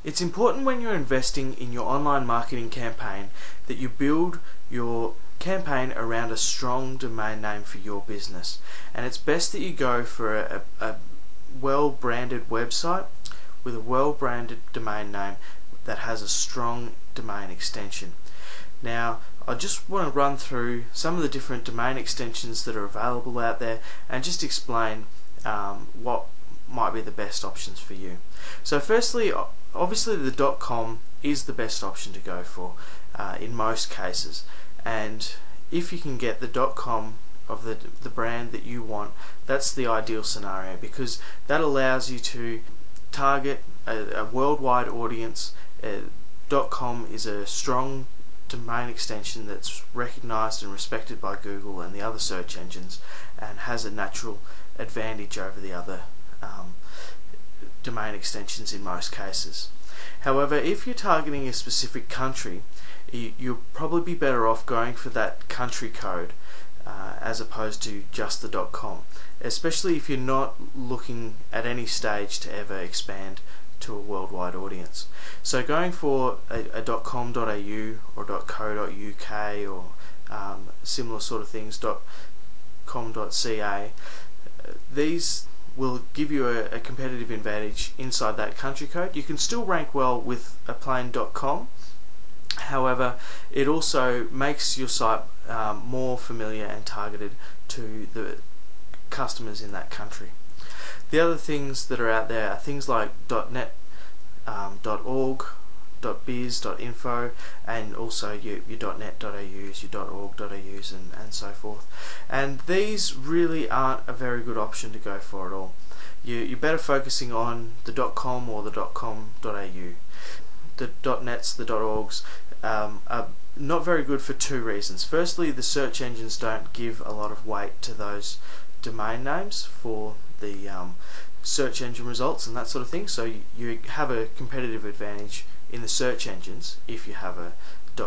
It's important when you're investing in your online marketing campaign that you build your campaign around a strong domain name for your business, and it's best that you go for a well-branded website with a well-branded domain name that has a strong domain extension. Now, I just want to run through some of the different domain extensions that are available out there and just explain what might be the best options for you. So firstly, obviously the .com is the best option to go for in most cases, and if you can get the .com of the brand that you want, that's the ideal scenario, because that allows you to target a worldwide audience. .com is a strong domain extension that's recognized and respected by Google and the other search engines, and has a natural advantage over the other domain extensions in most cases. However, if you're targeting a specific country, you'll probably be better off going for that country code as opposed to just the .com, especially if you're not looking at any stage to ever expand to a worldwide audience. So going for a .com.au or .co.uk or similar sort of things, .com.ca, these will give you a competitive advantage inside that country code. You can still rank well with a plain .com. However, it also makes your site more familiar and targeted to the customers in that country. The other things that are out there are things like .net, .org, .biz, .info, and also your .net.aus, your .org.aus, and so forth. And these really aren't a very good option to go for at all. You're better focusing on the .com or the .com.au. The .nets, the .orgs are not very good for two reasons. Firstly, the search engines don't give a lot of weight to those domain names for the search engine results and that sort of thing, so you have a competitive advantage in the search engines if you have a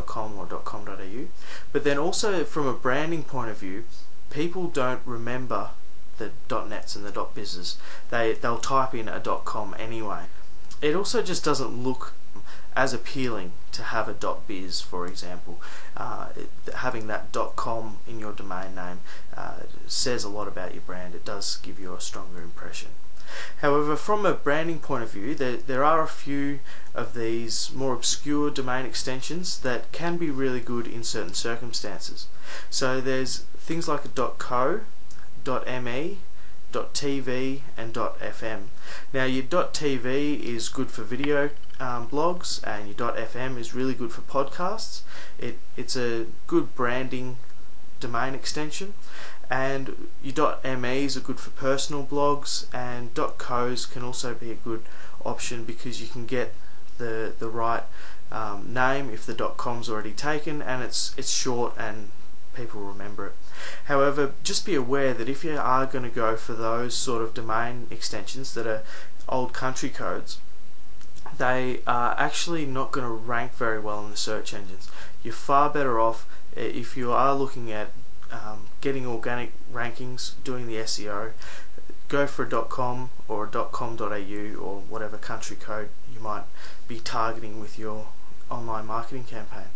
.com or .com.au. But then also from a branding point of view, people don't remember the .nets and the .bizes. They'll type in a .com anyway. It also just doesn't look as appealing to have a .biz, for example. Having that .com in your domain name says a lot about your brand. It does give you a stronger impression. However, from a branding point of view, there are a few of these more obscure domain extensions that can be really good in certain circumstances. So there's things like a .co, .me, .tv and .fm. Now your .tv is good for video blogs, and your .fm is really good for podcasts. It's a good branding domain extension, and your .mes are good for personal blogs, and .cos can also be a good option because you can get the right name if the .com's already taken, and it's short and people remember it. However, just be aware that if you are going to go for those sort of domain extensions that are old country codes, they are actually not going to rank very well in the search engines. You're far better off if you are looking at getting organic rankings, doing the SEO, go for a .com or a .com.au or whatever country code you might be targeting with your online marketing campaign.